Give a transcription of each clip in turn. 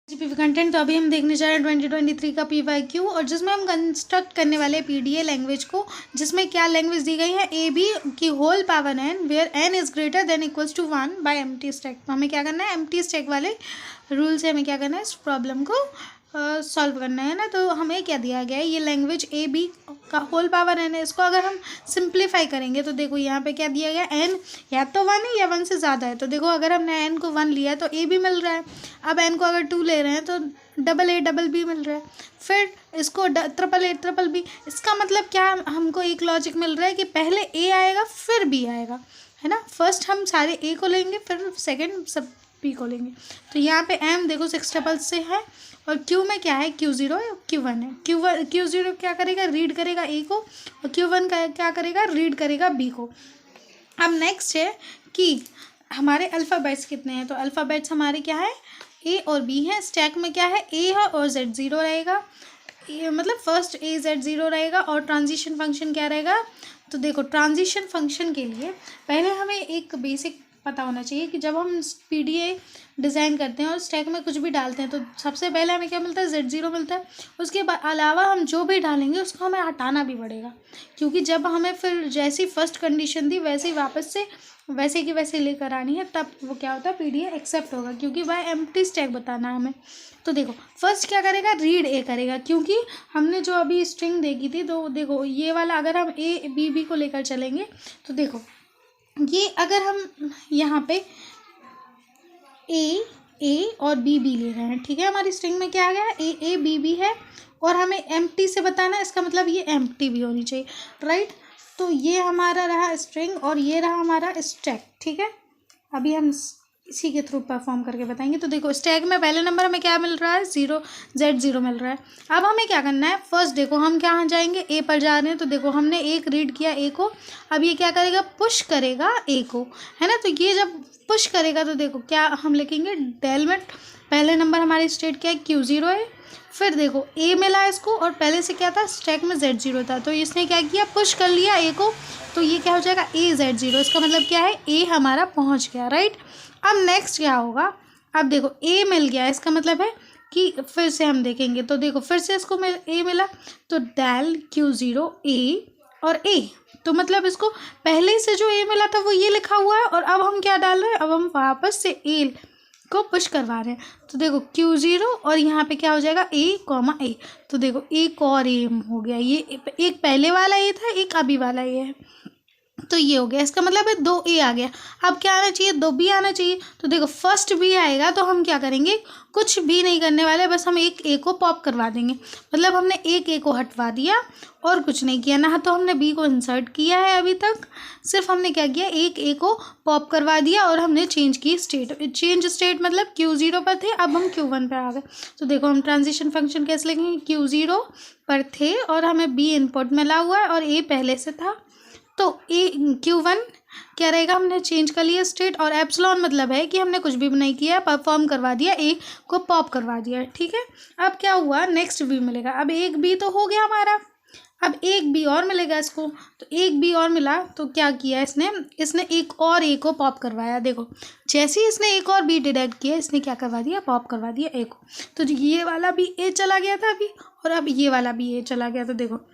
जीपीवी content. तो अभी हम देखने जा रहे हैं 2023 का PYQ और जिसमें हम कंस्ट्रक्ट करने वाले हैं PDA लैंग्वेज को, जिसमें क्या लैंग्वेज दी गई है ए बी की whole power n where n is greater than equals to 1 by empty stack. तो हमें क्या करना है, एम्प्टी स्टैक वाले रूल से हमें क्या करना है, इस प्रॉब्लम को सॉल्व करना है ना। तो हमें क्या दिया गया है, ये लैंग्वेज ए बी का होल पावर n है। इसको अगर हम सिंप्लीफाई करेंगे तो देखो यहाँ पे क्या दिया गया, n या तो 1 है या 1 से ज़्यादा है। तो देखो अगर हमने n को 1 लिया है तो a भी मिल रहा है। अब n को अगर 2 ले रहे हैं तो डबल b मिल रहा है। फिर इसको ट्रिपल b। इसका मतलब क्या, हमको एक लॉजिक मिल रहा है कि पहले a आएगा फिर b आएगा, है ना। फर्स्ट हम सारे a को लेंगे, फिर सेकेंड सब b को लेंगे। तो यहाँ पे m देखो 6 ट्रिपल से है और q में क्या है, Q0 है, Q1 है। Q0 क्या करेगा, रीड करेगा a को, और Q1 का क्या करेगा, रीड करेगा b को। अब नेक्स्ट है कि हमारे अल्फ़ाबेट्स कितने हैं। तो अल्फ़ाबेट्स हमारे क्या है, a और b है। स्टैक में क्या है, a है और z0 रहेगा, मतलब फर्स्ट a z0 रहेगा। और ट्रांजिशन फंक्शन क्या रहेगा, तो देखो ट्रांजिशन फंक्शन के लिए पहले हमें एक बेसिक पता होना चाहिए कि जब हम PDA डिज़ाइन करते हैं और स्टैक में कुछ भी डालते हैं तो सबसे पहले हमें क्या मिलता है, z0 मिलता है। उसके अलावा हम जो भी डालेंगे उसको हमें हटाना भी पड़ेगा, क्योंकि जब हमें फिर जैसी फर्स्ट कंडीशन थी वैसे ही वापस से वैसे की वैसे लेकर आनी है, तब वो क्या होता है, PDA एक्सेप्ट होगा, क्योंकि वह एम्प्टी स्टैक बताना है हमें। तो देखो फर्स्ट क्या करेगा, रीड ए करेगा, क्योंकि हमने जो अभी स्ट्रिंग देखी थी तो देखो ये वाला अगर हम a b को लेकर चलेंगे तो देखो ये अगर हम यहाँ पे a और b ले रहे हैं, ठीक है। हमारी स्ट्रिंग में क्या आ गया, a b है और हमें एम्प्टी से बताना है, इसका मतलब ये एम्प्टी भी होनी चाहिए, राइट। तो ये हमारा रहा स्ट्रिंग और ये रहा हमारा स्टैक, ठीक है। अभी हम इसी के थ्रू परफॉर्म करके बताएंगे। तो देखो स्टैक में पहले नंबर हमें क्या मिल रहा है, z0 मिल रहा है। अब हमें क्या करना है, फर्स्ट देखो हम क्या जाएंगे, a पर जा रहे हैं। तो देखो हमने एक रीड किया a को, अब ये क्या करेगा, पुश करेगा a को, है ना। तो ये जब पुश करेगा तो देखो क्या हम लिखेंगे, डेल में पहले नंबर हमारी स्टेट क्या है, Q0 है। फिर देखो a मिला इसको और पहले से क्या था, स्टैक में z0 था, तो इसने क्या किया, पुश कर लिया a को। तो ये क्या हो जाएगा, a z0। इसका मतलब क्या है, a हमारा पहुंच गया, राइट। अब नेक्स्ट क्या होगा, अब देखो a मिल गया, इसका मतलब है कि फिर से हम देखेंगे तो देखो फिर से इसको a मिला, तो डेल Q0 a और a, तो मतलब इसको पहले से जो a मिला था वो ये लिखा हुआ है, और अब हम क्या डाल रहे हैं, अब हम वापस से a को पुश करवा रहे हैं। तो देखो Q0 और यहाँ पे क्या हो जाएगा, a, तो देखो एक और a हो गया, ये एक पहले वाला a था, एक अभी वाला a है, तो ये हो गया। इसका मतलब है 2a आ गया। अब क्या आना चाहिए, 2b आना चाहिए। तो देखो फर्स्ट b आएगा तो हम क्या करेंगे, कुछ भी नहीं करने वाले, बस हम एक a को पॉप करवा देंगे। मतलब हमने एक a को हटवा दिया और कुछ नहीं किया ना, तो हमने b को इंसर्ट किया है अभी तक, सिर्फ हमने क्या किया, एक a को पॉप करवा दिया और हमने चेंज की स्टेट। चेंज स्टेट मतलब Q0 पर थे, अब हम Q1 पर आ गए। तो देखो हम ट्रांजिशन फंक्शन कैसे लिखेंगे, Q0 पर थे और हमें b इनपुट मिला हुआ है और a पहले से था, तो Q1 क्या रहेगा, हमने चेंज कर लिया स्टेट। और एप्सिलॉन मतलब है कि हमने कुछ भी नहीं किया, परफॉर्म करवा दिया, a को पॉप करवा दिया, ठीक है। अब क्या हुआ, नेक्स्ट b मिलेगा। अब एक b तो हो गया हमारा, अब एक b और मिलेगा इसको। तो एक b और मिला तो क्या किया इसने एक और a को पॉप करवाया। देखो जैसे ही इसने एक और b डिटेक्ट किया, इसने क्या करवा दिया, पॉप करवा दिया a को। तो ये वाला भी a चला गया था अभी, और अब ये वाला भी a चला गया। तो देखो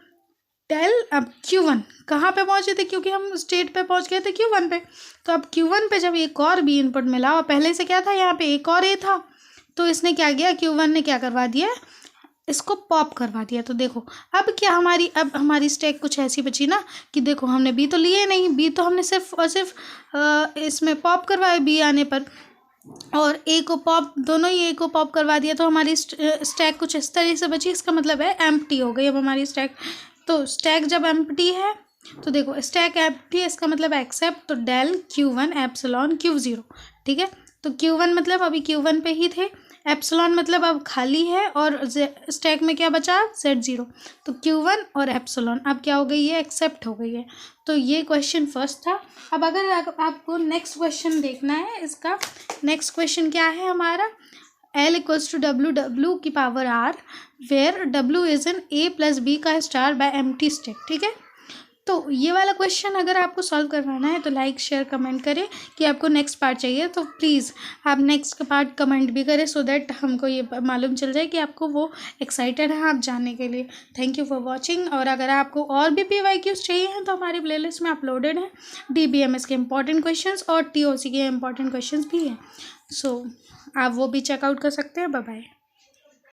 डेल, अब Q1 कहाँ पे पहुँचे थे, क्योंकि हम स्टेट पे पहुँच गए थे Q1 पे। तो अब Q1 पे जब एक और b इनपुट मिला और पहले से क्या था, यहाँ पे एक और a था, तो इसने क्या किया, Q1 ने क्या करवा दिया, इसको पॉप करवा दिया। तो देखो अब क्या अब हमारी स्टैक कुछ ऐसी बची ना कि देखो हमने b तो लिए नहीं, b तो हमने सिर्फ और सिर्फ इसमें पॉप करवाया b आने पर, और a को पॉप, दोनों ही a को पॉप करवा दिया। तो हमारी स्टैक कुछ इस तरह से बची, इसका मतलब है एम्प्टी हो गई अब हमारी स्टैक। तो स्टैक जब एम्प्टी है तो देखो स्टैक एम्प्टी है, इसका मतलब एक्सेप्ट, तो डेल Q1 एप्सिलॉन Q0, ठीक है। तो Q1 मतलब अभी Q1 पे ही थे, एप्सिलॉन मतलब अब खाली है, और स्टैक में क्या बचा, Z0। तो Q1 और एप्सिलॉन अब क्या हो गई है, एक्सेप्ट हो गई है। तो ये क्वेश्चन फर्स्ट था। अब अगर आपको नेक्स्ट क्वेश्चन देखना है, इसका नेक्स्ट क्वेश्चन क्या है हमारा, L इक्वल्स टू W की power R where W is an A plus B का स्टार बाय एम्प्टी स्टैक, ठीक है। तो ये वाला क्वेश्चन अगर आपको सॉल्व करवाना है तो लाइक शेयर कमेंट करें कि आपको नेक्स्ट पार्ट चाहिए, तो प्लीज़ आप नेक्स्ट पार्ट कमेंट भी करें सो दैट हमको ये मालूम चल जाए कि आपको वो एक्साइटेड है आप जानने के लिए। Thank you for watching. और अगर आपको और भी PYQs चाहिए हैं तो हमारी प्लेलिस्ट में अपलोडेड है। DBMS के इंपॉर्टेंट क्वेश्चन और TOC के इंपॉर्टेंट क्वेश्चन भी हैं, सो आप वो भी चेकआउट कर सकते हैं। Bye bye.